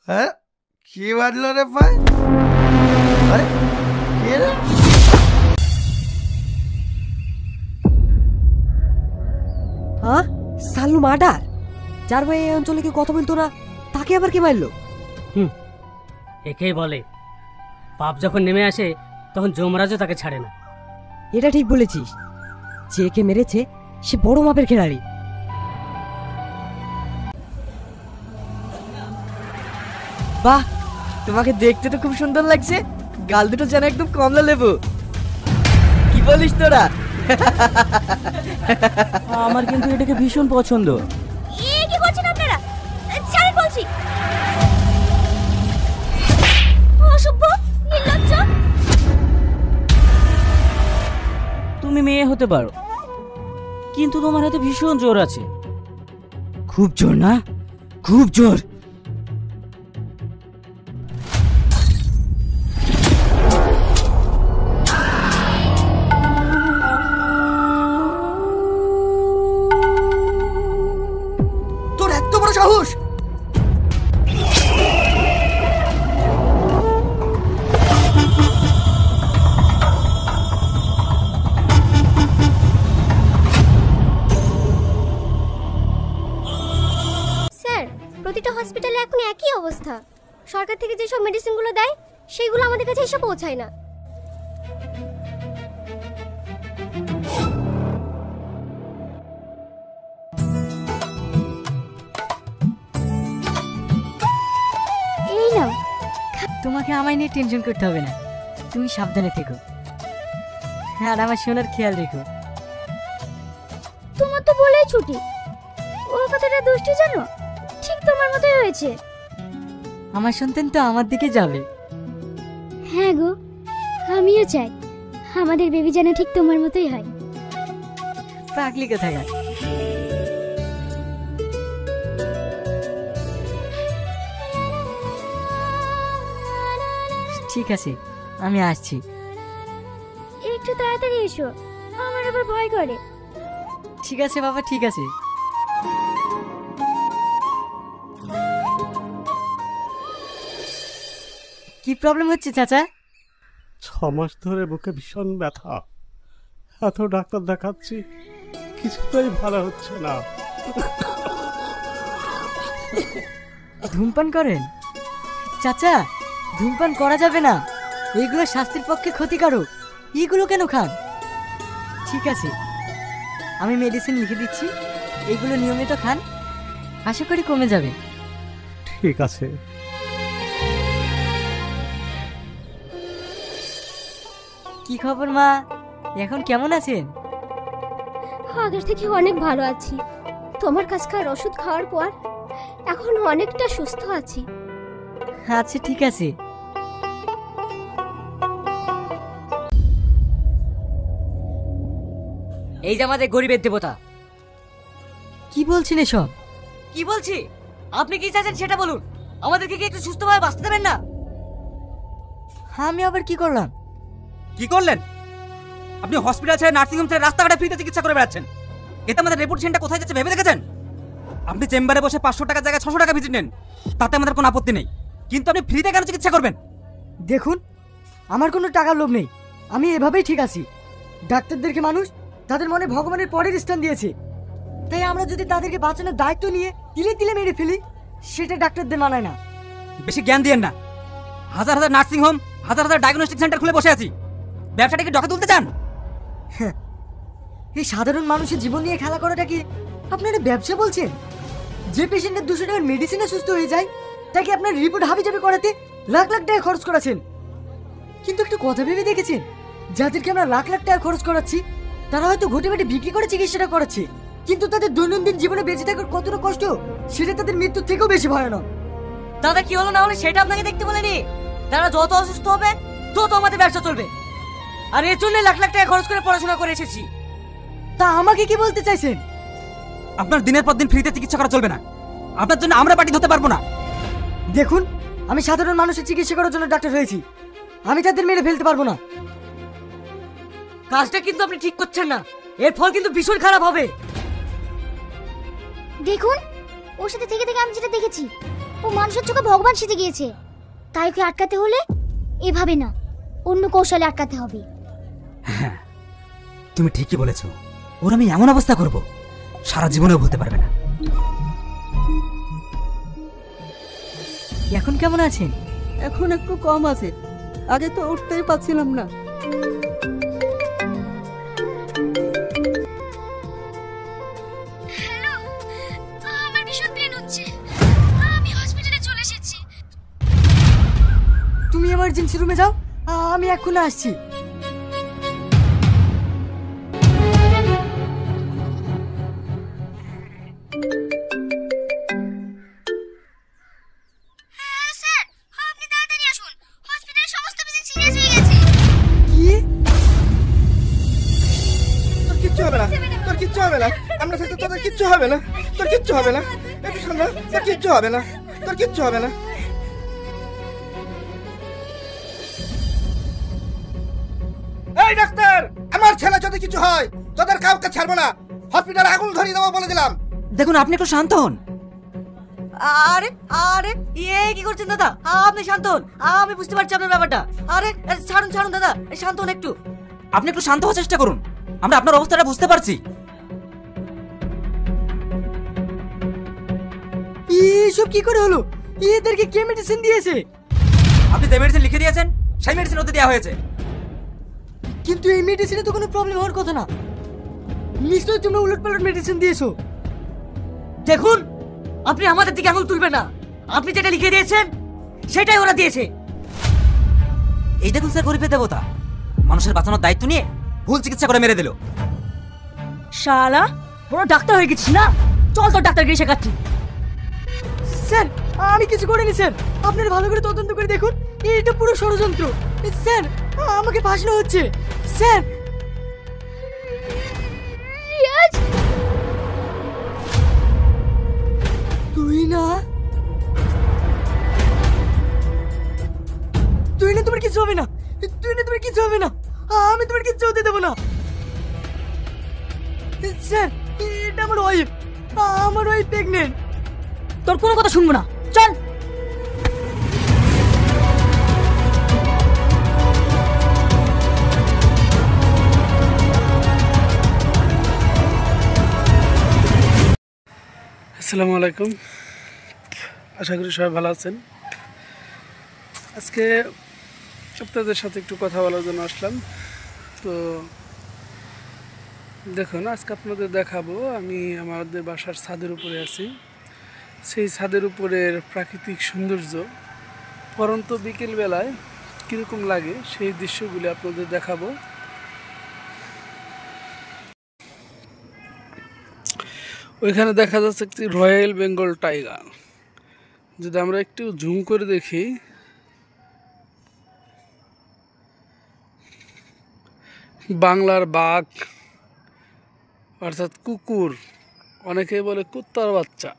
হ্যাঁ, কি বাজলো রে ভাই? আরে কে রে? হ্যাঁ, সাল্লু মার্ডার। যার ভাই এই অঞ্চলে কি কথা বলতো না, তাকে আবার কে মারলো? একেই বলে পাপ যখন নেমে আসে তখন যমরাজও তাকে ছাড়ে না। এটা ঠিক বলেছিস, যে কে মেরেছে সে বড় মাপের খেলাড়ি। বাহ, তোমাকে দেখতে তো খুব সুন্দর লাগছে। গাল দুটো যেন একদম কমলা লেবু। কি বলিস তোরা? আমার কিন্তু এটাকে ভীষণ পছন্দ। কি করছেন আপনারা? ছাড়েন বলছি। অসভ্য, নির্লজ্জ। তুমি মেয়ে হতে পারো, কিন্তু তোমার হাতে ভীষণ জোর আছে। খুব জোর না? খুব জোর। তোর এত বড় সাহস! স্যার, প্রতিটা হসপিটালে এখন একই অবস্থা। সরকার থেকে যেসব মেডিসিনগুলো দেয় সেগুলো আমাদের কাছে এসে পৌঁছায় না। এই নাও। তোমাকে আমায় নিয়ে টেনশন করতে হবে না, তুমি সাবধানে থেকো আর আমার সোনার খেয়াল রেখো। তোমার তো বলেই ছুটি। ও কতটা দুষ্টু জানো? ঠিক তোমার মতোই হয়েছে। আমার সন্তান তো আমার দিকে যাবে। হ্যাঁ গো, আমিও চাই আমাদের বেবি যেন ঠিক তোমার মতোই হয়। পাগলি কোথায়? ঠিক আছে, আমি আসছি। একটু তাড়াতাড়ি এসো, আমার আবার ভয় করে। ঠিক আছে বাবা, ঠিক আছে। কি প্রবলেম হচ্ছে চাচা? 6 মাস ধরে বুকে ভীষণ ব্যথা। এত ডাক্তার দেখাচ্ছি, কিছুতেই ভালো হচ্ছে না। ধূমপান করেন? চাচা, ধূমপান করা যাবে না, এইগুলো স্বাস্থ্যের পক্ষে ক্ষতিকারক। এইগুলো কেন খান? ঠিক আছে, আমি মেডিসিন লিখে দিচ্ছি, এইগুলো নিয়মিত খান, আশা করি কমে যাবে। ঠিক আছে। কি খবর মা, এখন কেমন আছেন? আগের থেকে অনেক ভালো আছি। তোমার কাছকার ওষুধ খাওয়ার পর এখন অনেকটা সুস্থ আছি। আচ্ছা ঠিক আছে। এই যে আমাদের গরিবের দেবতা। কি বলছেন এসব? কি বলছি? আপনি কি চাইছেন সেটা বলুন। আমাদেরকে কি একটু সুস্থভাবে বাঁচতে দেবেন না? আমি আবার কি করলাম? কি করলেন? আপনি হসপিটাল ছেড়ে নার্সিংহোম ছেড়ে রাস্তাঘাটে ফ্রিতে চিকিৎসা করে বেড়াচ্ছেন। এতে আমাদের রেপুটেশনটা কোথায় যাচ্ছে ভেবে দেখেছেন? আপনি চেম্বারে বসে 500 টাকার জায়গায় 600 টাকা ভিজিট নেন, তাতে আমাদের কোনো আপত্তি নেই, কিন্তু আপনি ফ্রিতে কেন চিকিৎসা করবেন? দেখুন, আমার কোনো টাকার লোভ নেই, আমি এভাবেই ঠিক আছি। ডাক্তারদেরকে মানুষ তাদের মনে ভগবানের পরের স্থান দিয়েছে, তাই আমরা যদি তাদেরকে বাঁচানোর দায়িত্ব নিয়ে তিলে তিলে মেরে ফেলি, সেটা ডাক্তারদের মানায় না। বেশি জ্ঞান দিয়েন না। হাজার হাজার নার্সিংহোম, হাজার হাজার ডায়াগনস্টিক সেন্টার খুলে বসে আছি, ব্যবসাটাকে ডকা তুলতে চান? এই সাধারণ মানুষের জীবন নিয়ে খেলা করাটা কি আপনারা ব্যবসা বলছেন? যে পেশেন্টের 200 টাকার মেডিসিনে সুস্থ হয়ে যায়, তাকে আপনার রিপোর্ট হাবিজাবি করাতে লাখ লাখ টাকা খরচ করাছেন। কিন্তু একটু কথা ভেবে দেখেছেন, যাদেরকে আমরা লাখ লাখ টাকা খরচ করাচ্ছি, তারা হয়তো ঘটে ঘটে বিক্রি করে চিকিৎসাটা করাচ্ছে, কিন্তু তাদের দৈনন্দিন জীবনে বেঁচে থাকার কতটা কষ্ট, সেটা তাদের মৃত্যুর থেকেও বেশি ভয়ানক। দাদা কি হলো না হলো সেটা আপনাকে দেখতে বলেনি। তারা যত অসুস্থ হবে তত আমাদের ব্যবসা চলবে, আর এর জন্য লাখ লাখ টাকা খরচ করে পড়াশোনা করে এসেছি। তা আমাকে কি বলতে চাইছেন? আপনার দিনের পর দিন ফ্রিতে চিকিৎসা করা চলবে না, আপনার জন্য আমরা পার্টি ধরতে পারবো না। দেখুন, আমি সাধারণ মানুষের চিকিৎসা করার জন্য ডাক্তার হয়েছি, আমি তাদের মেরে ফেলতে পারবো না। কাজটা কিন্তু আপনি ঠিক করছেন না, এর ফল কিন্তু ভীষণ খারাপ হবে। দেখুন, ওর সাথে থেকে থেকে আমি যেটা দেখেছি, ও মানুষের চোখে ভগবান সেজে গিয়েছে। তাই ওকে আটকাতে হলে এভাবে না, অন্য কৌশলে আটকাতে হবে। হ্যাঁ, তুমি ঠিকই বলেছো। ওর আমি এমন অবস্থা করব সারা জীবনেও ভুলতে পারবে না। এখন কেমন আছেন? এখন একটু কম আছে, আগে তো উঠতেই পারছিলাম না। হ্যালো, আমার ভীষণ পেন হচ্ছে, আমি হসপিটালে চলে এসেছি। তুমি এমার্জেন্সি রুমে যাও, আমি এখন আসছি। স্যার, আপনি তাড়াতাড়ি আসুন, হসপিটালে সমস্ত পেশেন্ট সিরিয়াস হয়ে গেছে। কি? তোর কিচ্ছু হবে না, তোর কিচ্ছু হবে না, আমরা থাকতে তোদের কিচ্ছু হবে না, তোর কিচ্ছু হবে না, একটু শান্ত, তোর কিচ্ছু হবে না, তোর কিচ্ছু হবে না। এই ডাক্তার, আমার ছেলে যদি কিছু হয় তোদের কাউকে ছাড়বো না, হসপিটালে আগুন ধরিয়ে দেবো বলে দিলাম। দেখুন, আপনি একটু শান্ত হন। আরে আরে কি করছেন দাদা? আপনি শান্ত হন, আমি বুঝতে পারছি আপনার ব্যাপারটা। আরে ছাড়ুন ছাড়ুন দাদা, শান্ত হন একটু। আপনি একটু শান্ত হওয়ার চেষ্টা করুন, আমরা আপনার অবস্থাটা বুঝতে পারছি। এসব কি করে হলো? এদেরকে কে মেডিসিন দিয়েছে? আপনি যে মেডিসিন লিখে দিয়েছেন সেই মেডিসিন ওদের দেওয়া হয়েছে। কিন্তু এই মেডিসিনে তো কোনো প্রবলেম হওয়ার কথা না। নিশ্চয়ই তুমি উলটপালট মেডিসিন দিয়েছো। দেখুন, আপনি আমাদের দিকে আঙুল তুলবেন না। আপনি যেটা লিখে দিয়েছেন সেটাই ওরা দিয়েছে। এই দেখুন স্যার, গরিবের দেবতা মানুষের বাঁচানোর দায়িত্ব নিয়ে ভুল চিকিৎসা করে মেরে দিল। শালা বড় ডাক্তার হয়ে গেছিস না? চল তোর ডাক্তার গিয়ে শেখাচ্ছি। স্যার, আমি কিছু করিনি স্যার, আপনারা ভালো করে তদন্ত করে দেখুন, এটা পুরো ষড়যন্ত্র। স্যার, আমাকে ফাঁসানো হচ্ছে। স্যার, রিয়াজ, তুই না তোমার কিছু হবে না, তোমার কিছু হবে না, আমি তোমার কিছু হতে দেবো না। স্যার, এটা আমার ওয়াইফ, আমার ওয়াইফ প্রেগনেন্ট। তোর কোনো কথা শুনবো না, চল। আসসালামু আলাইকুম, আশা করি সবাই ভালো আছেন। আজকে আপনাদের সাথে একটু কথা বলার জন্য আসলাম। তো দেখুন, আজকে আপনাদের দেখাবো আমি আমাদের বাসার ছাদের উপরে আছি। সেই ছাদের উপরের প্রাকৃতিক সৌন্দর্য পরন্ত বিকেলবেলায় কীরকম লাগে সেই দৃশ্যগুলি আপনাদের দেখাবো। ওইখানে দেখা যাচ্ছে একটি রয়্যাল বেঙ্গল টাইগার। যদি আমরা একটু জুম করে দেখি, বাংলার বাঘ অর্থাৎ কুকুর, অনেকেই বলে কুত্তার বাচ্চা।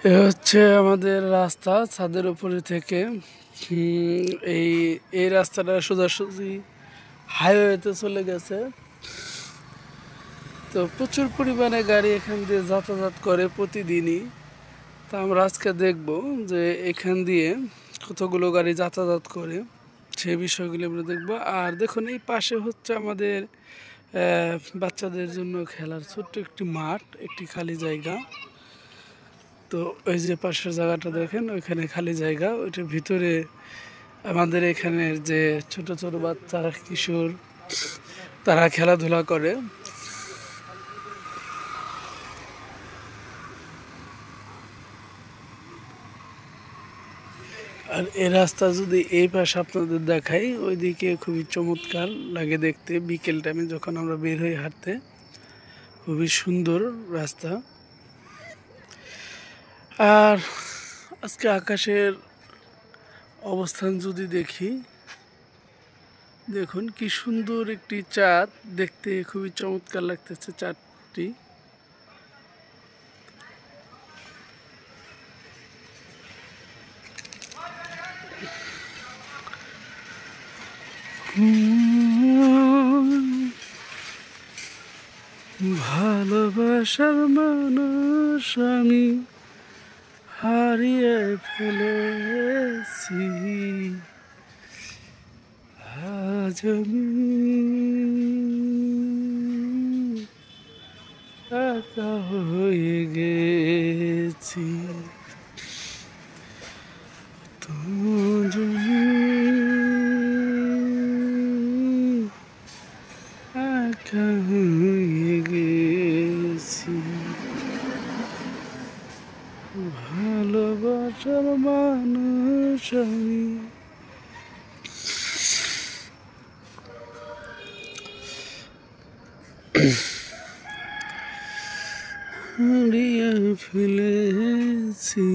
এ হচ্ছে আমাদের রাস্তা ছাদের উপরে থেকে। এই রাস্তাটা সোজাসুজি হাইওয়েতে চলে গেছে। তো প্রচুর পরিমাণে গাড়ি এখান দিয়ে যাতায়াত করে প্রতিদিনই। তা আমরা আজকে দেখব যে এখান দিয়ে কতগুলো গাড়ি যাতায়াত করে, সেই বিষয়গুলো আমরা দেখব। আর দেখুন, এই পাশে হচ্ছে আমাদের বাচ্চাদের জন্য খেলার ছোট্ট একটি মাঠ, একটি খালি জায়গা। তো ওই যে পাশের জায়গাটা দেখেন, ওইখানে খালি জায়গা, ওইটার ভিতরে আমাদের এখানের যে ছোট ছোট বাচ্চারা, কিশোর, তারা খেলাধুলা করে। আর এই রাস্তা যদি এই পাশে আপনাদের দেখাই, ওইদিকে খুবই চমৎকার লাগে দেখতে। বিকেল টাইমে যখন আমরা বের হই হাঁটতে, খুবই সুন্দর রাস্তা। আর আজকে আকাশের অবস্থান যদি দেখি, দেখুন কি সুন্দর একটি চাঁদ, দেখতে খুবই চমৎকার লাগতেছে চাঁদটি। ভালোবাসার মানুষ আমি হারিয়ে ফেলেছি, আজ আমি একা হয়ে গেছি। তুমি একা হয়ে গেছি, ভালোবাসার মানুষ আমি হারিয়ে ফেলেছি,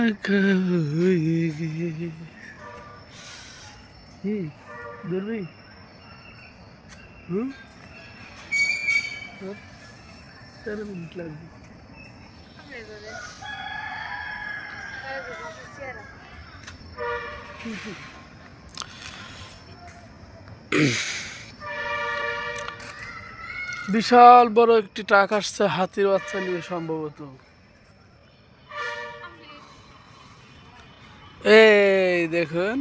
একা হয়ে গেছি। ধরবি? তেরো মিনিট লাগবে। বিশাল বড় একটি ট্রাক আসছে হাতির বাচ্চা নিয়ে, সম্ভবত। এই দেখুন,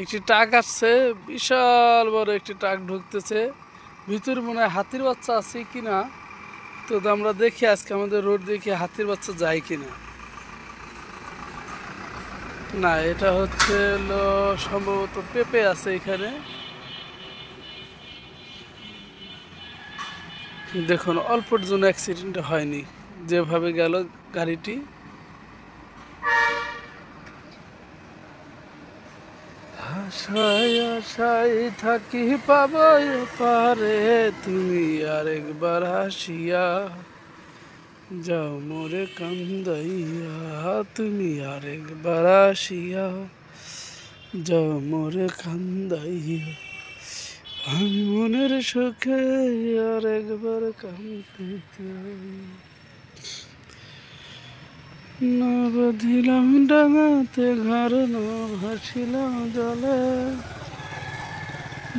একটি ট্রাক আসছে, বিশাল বড় একটি ট্রাক ঢুকতেছে। ভিতরে মনে হয় হাতির বাচ্চা আছে কিনা, তো আমরা দেখি আজকে আমাদের রোড দেখি হাতির বাচ্চা যায় কিনা। না, এটা হচ্ছে সম্ভবত পেঁপে আছে এখানে। দেখুন, অল্পর জন্য অ্যাক্সিডেন্ট হয়নি, যেভাবে গেল গাড়িটি। আশায় আশায় থাকি পাবো পারে, তুমি আরেকবার হাসিয়া যাও মোরে কান্দাইয়া, তুমি আরেকবার আসিয়া যাও মোরে কান্দাইয়া, আমি মনের সুখে আরেকবার কান্দতে চাই। না বাঁধিলাম ডাঙাতে ঘর, না ভাসিলাম জলে,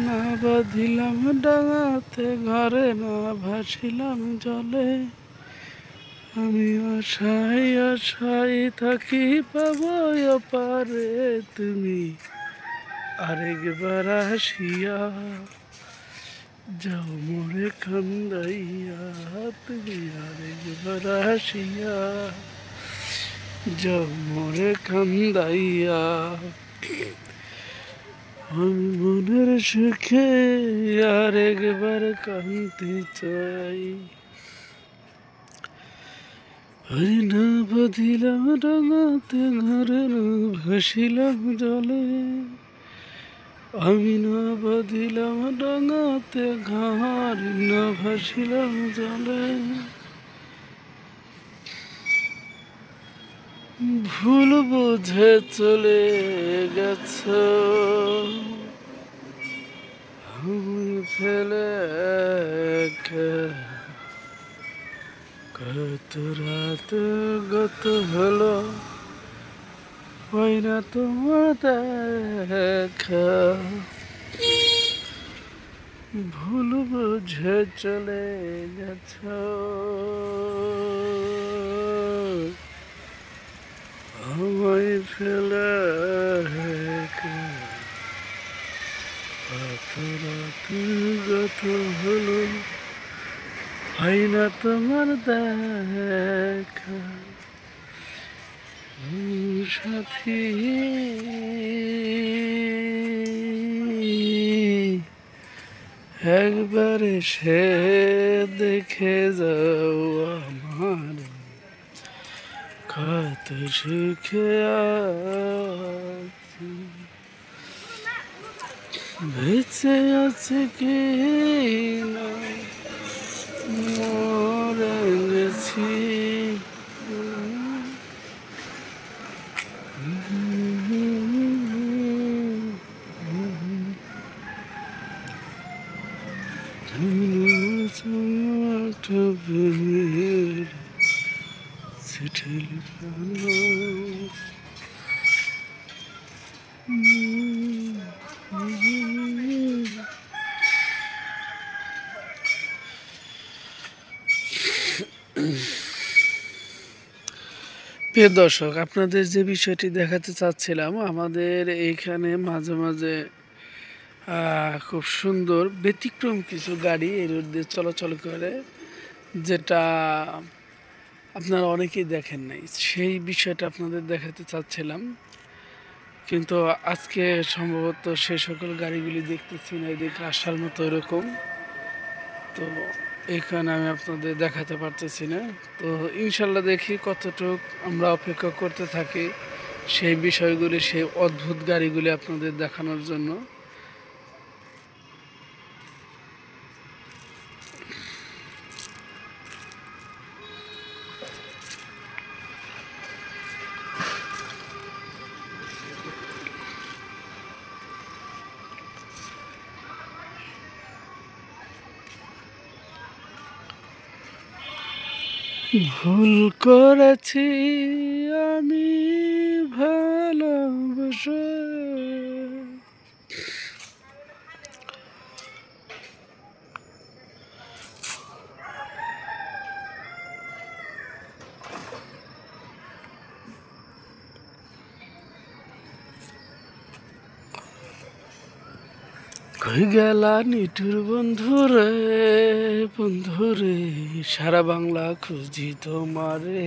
না বাঁধিলাম ডাঙাতে ঘরে, না ভাসিলাম জলে, আমি আশায় আশায় থাকি পাবো পারে, তুমি আরেকবার আসিয়া যাও মোরে কান্দাইয়া, তুমি আরেকবার আসিয়া যাও মোরে কান্দাইয়া, আমি মনের সুখে আরেকবার কান্দতে চাই। হরি না বাঁধিলাম ডাঙাতে ঘরে, না ভাসিলাম জলে, আমি না বাঁধিলাম ডাঙাতে ঘর, না ভাসিলাম জলে, ভুল বুঝে চলে গেছ আমি ফেলে একা, কত রাত গত হলো হয় না তোমার দেখা, ভুল বুঝে চলে গেছ আমায় ফেলে একা, কত রাত গত হলো হয় না তোমার দেখা, সাথী একবার সে দেখে যাও আমার কত সুখে আছি, বেঁচে আছে কি না মরে গেছি, চিঠি লিখানো প্রিয় দর্শক, আপনাদের যে বিষয়টি দেখাতে চাচ্ছিলাম, আমাদের এইখানে মাঝে মাঝে খুব সুন্দর ব্যতিক্রম কিছু গাড়ি এই রোড দিয়ে চলাচল করে, যেটা আপনারা অনেকেই দেখেন নাই। সেই বিষয়টা আপনাদের দেখাতে চাচ্ছিলাম, কিন্তু আজকে সম্ভবত সে সকল গাড়িগুলি দেখতেছি না, এদিকে আসার মতো এরকম। তো এখানে আমি আপনাদের দেখাতে পারতেছি না। তো ইনশাল্লাহ দেখি কতটুক আমরা অপেক্ষা করতে থাকি সেই বিষয়গুলি, সেই অদ্ভুত গাড়িগুলি আপনাদের দেখানোর জন্য। ভুল করেছি আমি ভালোবাসা, কই গেলা নিঠুর বন্ধুরে বন্ধুরে, সারা বাংলা খুঁজি তোমারে।